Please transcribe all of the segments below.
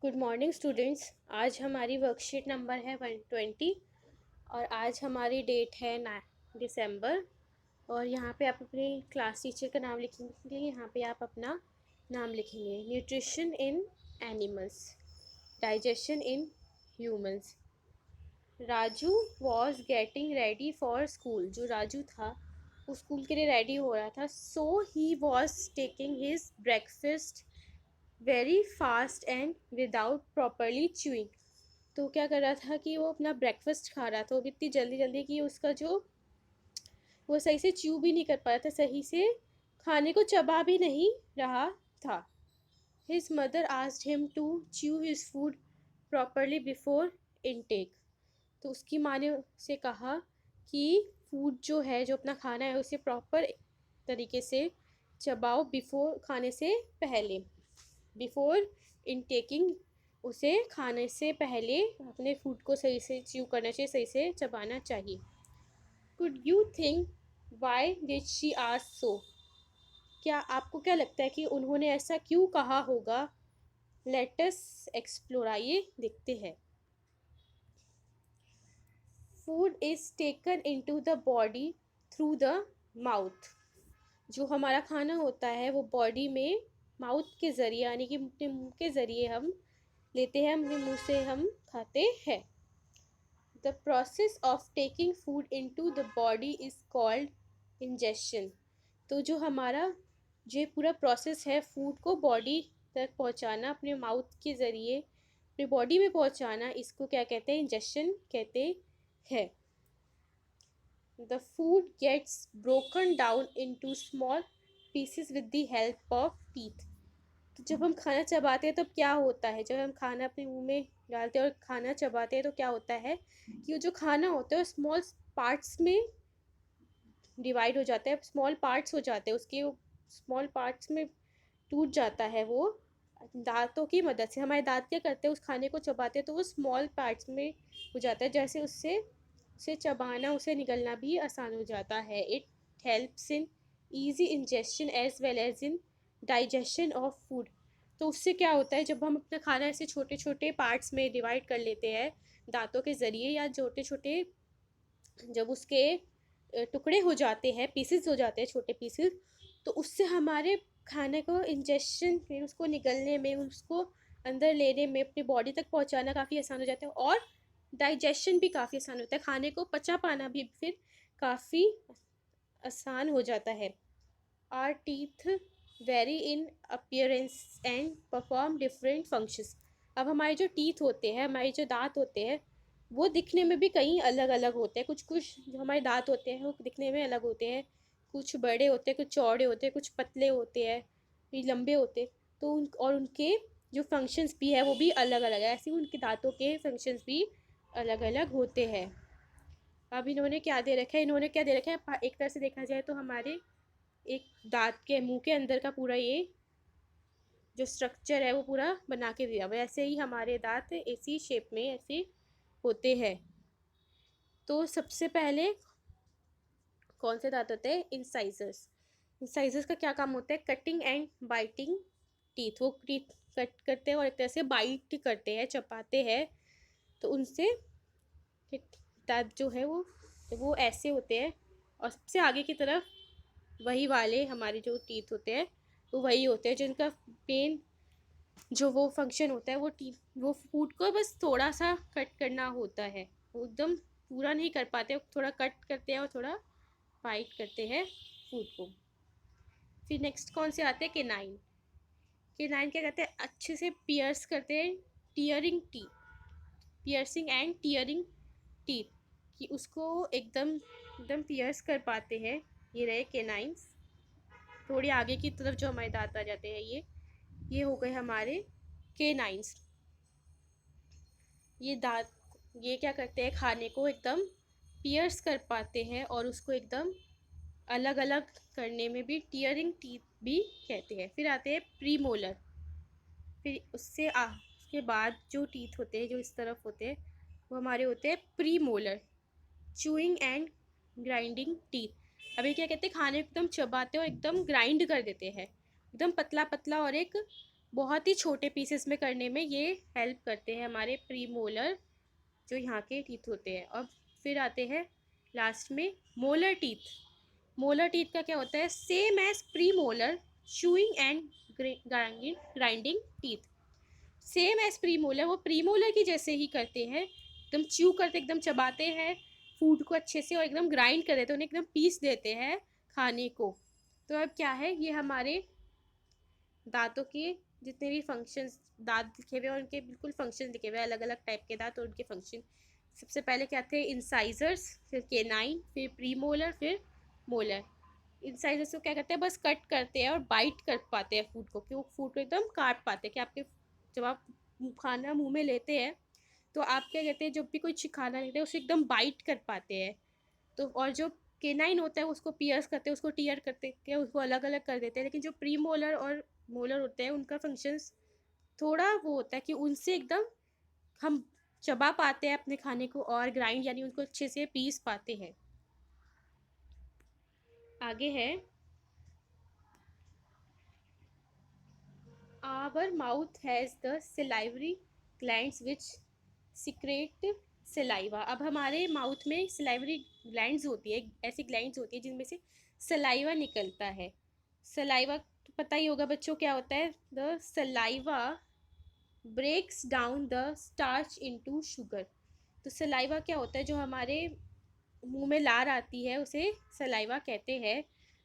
Good morning students. आज हमारी worksheet number है 120 और आज हमारी डेट है 9 दिसंबर। और यहाँ पे आप अपने क्लास टीचर का नाम लिखेंगे। यहाँ पे आप अपना नाम लिखेंगे। Nutrition in animals, digestion in humans. Raju was getting ready for school. जो राजू था वो स्कूल के लिए रेडी हो रहा था। So he was taking his breakfast very fast and without properly chewing. तो क्या कर रहा था कि वो अपना ब्रेकफास्ट खा रहा था, वो भी इतनी जल्दी जल्दी कि उसका जो वो सही से च्यू भी नहीं कर पा रहा था, सही से खाने को चबा भी नहीं रहा था। His mother asked him to chew his food properly before intake. तो उसकी माँ ने उससे कहा कि फूड जो है, जो अपना खाना है, उसे प्रॉपर तरीके से चबाओ बिफोर खाने से पहले। बिफोर इनटेकिंग, उसे खाने से पहले अपने फूड को सही से च्यू करना चाहिए, सही से चबाना चाहिए। Could you think why did she ask so? क्या आपको क्या लगता है कि उन्होंने ऐसा क्यों कहा होगा? लेट अस एक्सप्लोर, आइए देखते हैं। Food is taken into the body through the mouth. जो हमारा खाना होता है वो बॉडी में माउथ के ज़रिए, यानी कि अपने मुंह के ज़रिए हम लेते हैं, अपने मुंह से हम खाते हैं। The process of taking food into the body is called ingestion. तो जो हमारा जो पूरा प्रोसेस है फूड को बॉडी तक पहुंचाना, अपने माउथ के ज़रिए अपने बॉडी में पहुंचाना, इसको क्या कहते हैं? इंजेशन कहते हैं। The food gets broken down into small pieces with the help of teeth. तो जब हम खाना चबाते हैं तब क्या होता है? जब हम खाना अपने मुंह में डालते हैं और खाना चबाते हैं तो क्या होता है कि वो जो खाना होता है स्मॉल पार्ट्स में डिवाइड हो जाता है, स्मॉल पार्ट्स हो जाते हैं उसके, स्मॉल पार्ट्स में टूट जाता है वो दांतों की मदद से। हमारे दांत क्या करते हैं? उस खाने को चबाते हैं तो वो स्मॉल पार्ट्स में हो जाता है, जैसे उससे उसे चबाना, उसे निगलना भी आसान हो जाता है। It helps in easy ingestion as well as in digestion of food. तो उससे क्या होता है, जब हम अपना खाना ऐसे छोटे छोटे पार्ट्स में डिवाइड कर लेते हैं दांतों के ज़रिए, या छोटे छोटे जब उसके टुकड़े हो जाते हैं, पीसेस हो जाते हैं, छोटे पीसेस, तो उससे हमारे खाने को इंजेक्शन में, उसको निगलने में, उसको अंदर लेने में, अपनी बॉडी तक पहुंचाना काफ़ी आसान हो जाता है। और डाइजेशन भी काफ़ी आसान होता है, खाने को पचा पाना भी फिर काफ़ी आसान हो जाता है। Are teeth very in appearance and perform different functions. अब हमारे जो टीथ होते हैं, हमारे जो दांत होते हैं, वो दिखने में भी कई अलग अलग होते हैं। कुछ कुछ जो हमारे दांत होते हैं वो दिखने में अलग होते हैं, कुछ बड़े होते हैं, कुछ चौड़े होते हैं, कुछ पतले होते हैं, ये लंबे होते हैं। तो और उनके जो फंक्शंस भी है वो भी अलग अलग है। ऐसे ही उनके दांतों के फंक्शंस भी अलग अलग होते हैं। अब इन्होंने क्या दे रखा है? इन्होंने क्या दे रखा है? एक तरह से देखा जाए तो हमारे एक दांत के मुंह के अंदर का पूरा ये जो स्ट्रक्चर है वो पूरा बना के दिया। वैसे ही हमारे दांत ऐसी शेप में ऐसे होते हैं। तो सबसे पहले कौन से दांत होते हैं? इंसाइजर्स। इंसाइजर्स का क्या काम होता है? Cutting and biting teeth. वो टीथ कट करते हैं और एक तरह से बाइट करते हैं, चपाते हैं। तो उनसे दांत जो है वो ऐसे होते हैं। और सबसे आगे की तरफ वही वाले हमारे जो टीथ होते हैं वो वही होते हैं जिनका मेन जो वो फंक्शन होता है वो फूड को बस थोड़ा सा कट करना होता है। वो एकदम पूरा नहीं कर पाते, थोड़ा कट करते हैं और थोड़ा बाइट करते हैं फूड को। फिर नेक्स्ट कौन से आते हैं? केनाइन। केनाइन क्या कहते हैं? अच्छे से पियर्स करते हैं, tearing teeth, piercing and tearing teeth, कि उसको एकदम एकदम पियर्स कर पाते हैं। ये रहे केनाइन्स। थोड़ी आगे की तरफ जो हमारे दांत आ जाते हैं ये हो गए हमारे केनाइन्स। ये दांत ये क्या करते हैं? खाने को एकदम पियर्स कर पाते हैं और उसको एकदम अलग अलग करने में भी टीयरिंग टीथ भी कहते हैं। फिर आते हैं प्रीमोलर। फिर उसके बाद जो टीथ होते हैं जो इस तरफ होते हैं वो हमारे होते हैं premolar, chewing and grinding teeth. अभी क्या कहते हैं? खाने को एकदम चबाते और एकदम ग्राइंड कर देते हैं, एकदम पतला पतला और एक बहुत ही छोटे पीसेस में करने में ये हेल्प करते हैं हमारे प्रीमोलर जो यहाँ के टीथ होते हैं। और फिर आते हैं लास्ट में मोलर टीथ। मोलर टीथ का क्या होता है? Same as premolar, chewing and grinding teeth. Same as premolar, वो प्री मोलर की जैसे ही करते हैं, एकदम च्यू करते, एकदम चबाते हैं फूड को अच्छे से और एकदम ग्राइंड कर देते हैं, उन्हें एकदम पीस देते हैं खाने को। तो अब क्या है, ये हमारे दांतों के जितने भी फंक्शंस दांत लिखे हुए हैं उनके बिल्कुल फंक्शन लिखे हुए हैं, अलग अलग टाइप के दांत और उनके फंक्शन। सबसे पहले क्या थे? इंसाइजर्स, फिर केनाइन, फिर प्रीमोलर, फिर मोलर। इंसाइजर्स को क्या करते हैं? बस कट करते हैं और बाइट कर पाते हैं फूड को, कि वो फूड को एकदम काट पाते हैं, कि आपके जब आप खाना मुंह में लेते हैं तो आप क्या कहते हैं, जब भी कुछ खाना लेते हैं उसे एकदम बाइट कर पाते हैं। तो और जो केनाइन होता है उसको पियर्स करते हैं, उसको टीयर करते हैं, उसको अलग अलग कर देते हैं। लेकिन जो प्री मोलर और मोलर होते हैं उनका फंक्शंस थोड़ा वो होता है कि उनसे एकदम हम चबा पाते हैं अपने खाने को और ग्राइंड यानी उनको अच्छे से पीस पाते हैं। आगे है, our mouth has the salivary glands which secrete saliva. अब हमारे माउथ में सिलाइवरी ग्लैंड्स होती है, ऐसी ग्लैंड्स होती है जिनमें से सलाइवा निकलता है। सलाइवा तो पता ही होगा बच्चों क्या होता है? The saliva breaks down the starch into sugar. तो सलाइवा क्या होता है? जो हमारे मुंह में लार आती है उसे सलाइवा कहते हैं।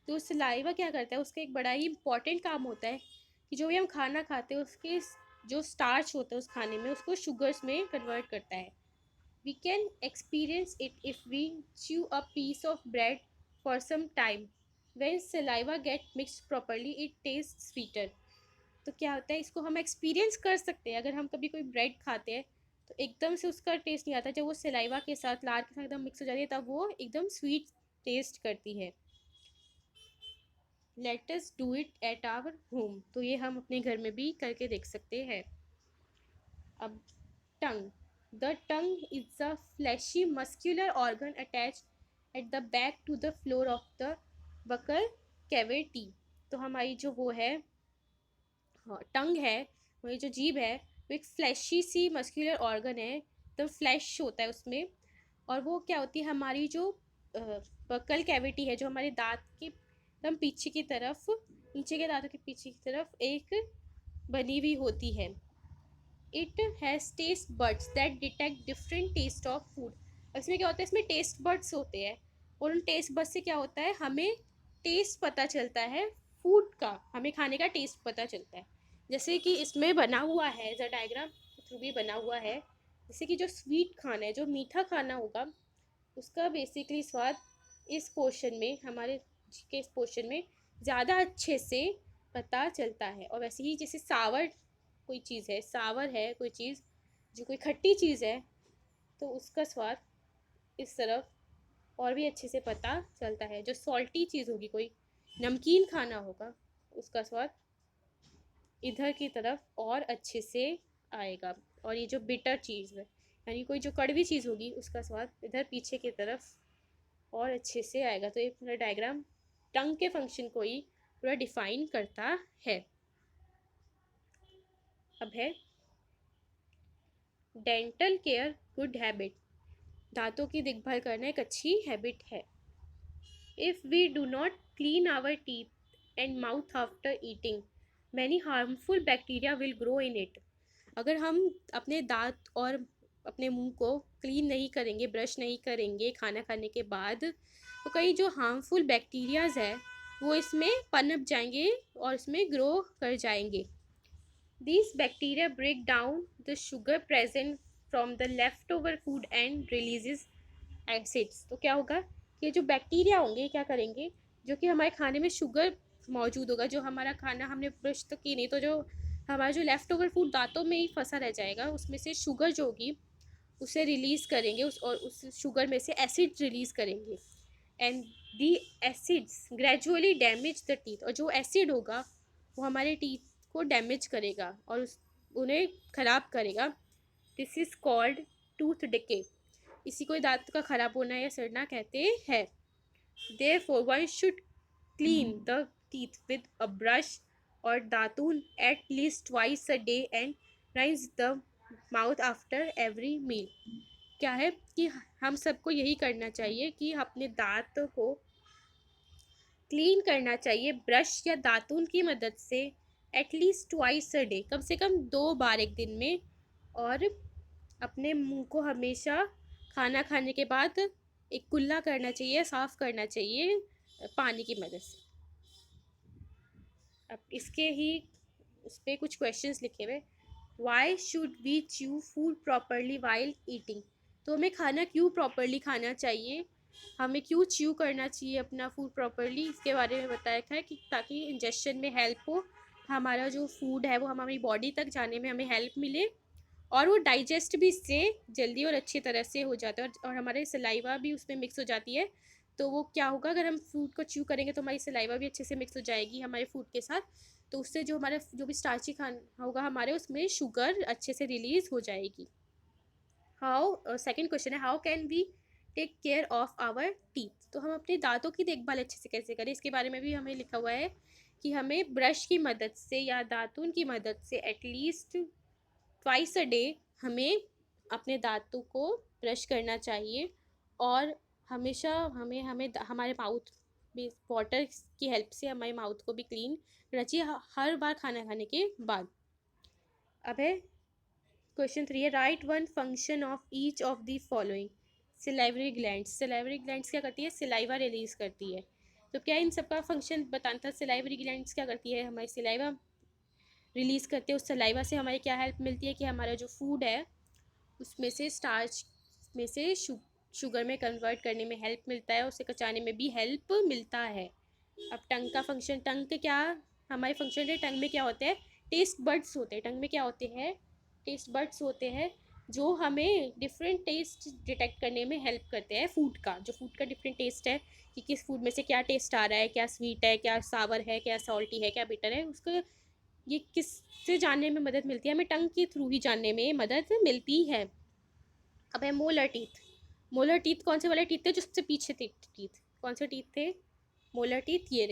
तो सलाइवा क्या करता है? उसका एक बड़ा ही इंपॉर्टेंट काम होता है कि जो भी हम खाना खाते हैं उसके जो स्टार्च होता है उस खाने में, उसको शुगर्स में कन्वर्ट करता है। We can experience it if we chew a piece of bread for some time. When saliva gets mixed properly, it tastes sweeter. तो क्या होता है, इसको हम एक्सपीरियंस कर सकते हैं अगर हम कभी कोई ब्रेड खाते हैं तो एकदम से उसका टेस्ट नहीं आता। जब वो सलाइवा के साथ, लार के साथ एकदम मिक्स हो जाती है तब वो एकदम स्वीट टेस्ट करती है। Let us do it at our home. तो ये हम अपने घर में भी करके देख सकते हैं। अब tongue, the tongue is a fleshy muscular organ attach at the back to the floor of the buccal cavity. तो हमारी जो वो है, हाँ, टंग है, वही जो जीभ है, वो एक फ्लैशी सी मस्क्यूलर ऑर्गन है, तो फ्लैश होता है उसमें। और वो क्या होती है, हमारी जो बकल कैविटी है, जो हमारे दांत के एकदम पीछे की तरफ, नीचे के दांतों के पीछे की तरफ एक बनी हुई होती है। It has taste buds that detect different taste of food. इसमें क्या होता है, इसमें टेस्ट बड्स होते हैं और उन टेस्ट बड्स से क्या होता है, हमें टेस्ट पता चलता है फूड का, हमें खाने का टेस्ट पता चलता है। जैसे कि इसमें बना हुआ है, ज डायग्राम के थ्रू भी बना हुआ है, जैसे कि जो स्वीट खाना है, जो मीठा खाना होगा, उसका बेसिकली स्वाद इस पोर्शन में, हमारे के इस पोर्शन में ज़्यादा अच्छे से पता चलता है। और वैसे ही जैसे सावर कोई चीज़ है, सावर है कोई चीज़, जो कोई खट्टी चीज़ है, तो उसका स्वाद इस तरफ और भी अच्छे से पता चलता है। जो सॉल्टी चीज़ होगी, कोई नमकीन खाना होगा, उसका स्वाद इधर की तरफ और अच्छे से आएगा। और ये जो बिटर चीज़ है, यानी कोई जो कड़वी चीज़ होगी, उसका स्वाद इधर पीछे की तरफ और अच्छे से आएगा। तो ये पूरा डायग्राम टंग के फंक्शन को ही पूरा डिफाइन करता है। अब है डेंटल केयर गुड हैबिट। दांतों की देखभाल करना एक अच्छी हैबिट है। If we do not clean our teeth and mouth after eating, many harmful bacteria will grow in it. अगर हम अपने दांत और अपने मुंह को क्लीन नहीं करेंगे, ब्रश नहीं करेंगे खाना खाने के बाद, तो कई जो हार्मफुल बैक्टीरियाज है वो इसमें पनप जाएंगे और इसमें ग्रो कर जाएंगे। These bacteria break down the sugar present from the leftover food and releases acids। तो क्या होगा, ये जो बैक्टीरिया होंगे क्या करेंगे, जो कि हमारे खाने में शुगर मौजूद होगा, जो हमारा खाना हमने ब्रश तो की नहीं, तो जो हमारा जो लेफ्ट ओवर फूड दांतों में ही फंसा रह जाएगा, उसमें से शुगर जो होगी उसे रिलीज़ करेंगे, और उस शुगर में से एसिड रिलीज़ करेंगे। And the acids gradually damage the teeth. और जो एसिड होगा वो हमारे टीथ को डैमेज करेगा और उन्हें ख़राब करेगा। This is called tooth decay. इसी को दांत का ख़राब होना या सड़ना कहते हैं। Therefore one should clean the teeth with a brush और दातून at least twice a day and rinse the mouth after every meal. क्या है कि हम सबको यही करना चाहिए कि अपने दांत को क्लीन करना चाहिए ब्रश या दातून की मदद से एटलीस्ट ट्वाइस अ डे, कम से कम 2 बार एक दिन में। और अपने मुंह को हमेशा खाना खाने के बाद एक कुल्ला करना चाहिए, साफ़ करना चाहिए पानी की मदद से। अब इसके ही उस पर कुछ क्वेश्चंस लिखे हुए। Why should we chew food properly while eating. तो हमें खाना क्यों प्रॉपरली खाना चाहिए, हमें क्यों च्यू करना चाहिए अपना फूड प्रॉपरली, इसके बारे में बताया है कि ताकि इंजेक्शन में हेल्प हो, हमारा जो फूड है वो हमारी बॉडी तक जाने में हमें हेल्प मिले, और वो डाइजेस्ट भी इससे जल्दी और अच्छी तरह से हो जाता है, और हमारे सलाइवा भी उसमें मिक्स हो जाती है। तो वो क्या होगा, अगर हम फूड को च्यू करेंगे तो हमारी सलाइवा भी अच्छे से मिक्स हो जाएगी हमारे फूड के साथ। तो उससे जो हमारा जो भी स्टार्ची खाना होगा हमारे, उसमें शुगर अच्छे से रिलीज़ हो जाएगी। हाउ सेकंड क्वेश्चन है, how can we take care of our teeth. तो हम अपने दांतों की देखभाल अच्छे से कैसे करें, इसके बारे में भी हमें लिखा हुआ है कि हमें ब्रश की मदद से या दातून की मदद से एटलीस्ट ट्वाइस अ डे हमें अपने दांतों को ब्रश करना चाहिए। और हमेशा हमें हमें हमारे माउथ में वाटर की हेल्प से हमारे माउथ को भी क्लीन करना चाहिए हर बार खाना खाने के बाद। अब है क्वेश्चन 3 है, right one function of each of the following. Salivary glands, salivary glands क्या करती है, सिलाइवा रिलीज करती है। तो क्या इन सबका फंक्शन बताना था। सिलाइवरी ग्लैंड्स क्या करती है, हमारी सिलाइवा रिलीज़ करते हैं। उस सलाइवा से हमारी क्या हेल्प मिलती है कि हमारा जो फूड है उसमें से स्टार्च में से शुगर में कन्वर्ट करने में हेल्प मिलता है, उसे पचाने में भी हेल्प मिलता है। अब टंग का फंक्शन, टंग के क्या हमारे फंक्शन है, टंग में क्या होते हैं, टेस्ट बड्स होते हैं। टंग में क्या होते हैं, टेस्ट बड्स होते हैं जो हमें डिफरेंट टेस्ट डिटेक्ट करने में हेल्प करते हैं फूड का। जो फूड का डिफरेंट टेस्ट है कि किस फूड में से क्या टेस्ट आ रहा है, क्या स्वीट है, क्या सावर है, क्या सॉल्टी है, क्या बिटर है, उसको ये किससे जानने में मदद मिलती है, हमें टंग के थ्रू ही जानने में मदद मिलती है। अब है मोलर टीथ। मोलर टीथ कौन से वाले टीथ थे, जो सबसे पीछे थे टीथ, कौन से टीथ थे, मोलर टीथ ये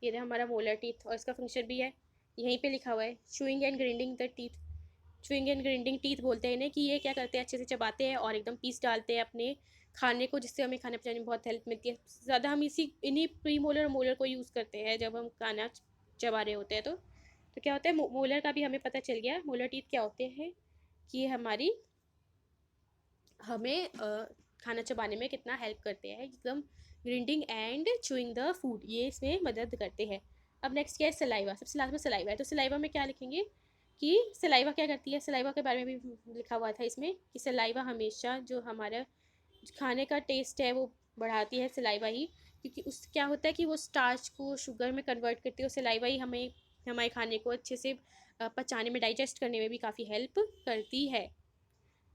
रहे हमारा मोलर टीथ। और इसका फंक्शन भी है यहीं पे लिखा हुआ है, chewing and grinding the teeth. Chewing and grinding teeth बोलते हैं इन्हें, कि ये क्या करते हैं, अच्छे से चबाते हैं और एकदम पीस डालते हैं अपने खाने को, जिससे हमें खाने पचाने में बहुत हेल्प मिलती है। ज़्यादा हम इन्हीं प्री मोलर और मोलर को यूज़ करते हैं जब हम खाना चबा रहे होते हैं। तो क्या होता है, मोलर का भी हमें पता चल गया। मोलर टीथ क्या होते हैं कि हमारी हमें खाना चबाने में कितना हेल्प करते हैं, एकदम grinding and chewing the food, ये इसमें मदद करते हैं। अब नेक्स्ट क्या है, सलाइवा। सबसे लास्ट में सलाइवा है। तो सलाइवा में क्या लिखेंगे कि सलाइवा क्या करती है, सलाइवा के बारे में भी लिखा हुआ था इसमें कि सलाइवा हमेशा जो हमारा खाने का टेस्ट है वो बढ़ाती है सलाइवा ही, क्योंकि उस क्या होता है कि वो स्टार्च को शुगर में कन्वर्ट करती है। सलाइवा ही हमें हमारे खाने को अच्छे से पचाने में, डाइजेस्ट करने में भी काफ़ी हेल्प करती है।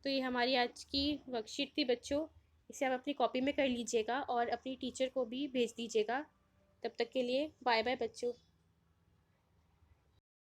तो ये हमारी आज की वर्कशीट थी बच्चों, इसे आप अपनी कॉपी में कर लीजिएगा और अपनी टीचर को भी भेज दीजिएगा। तब तक के लिए बाय बाय बच्चों।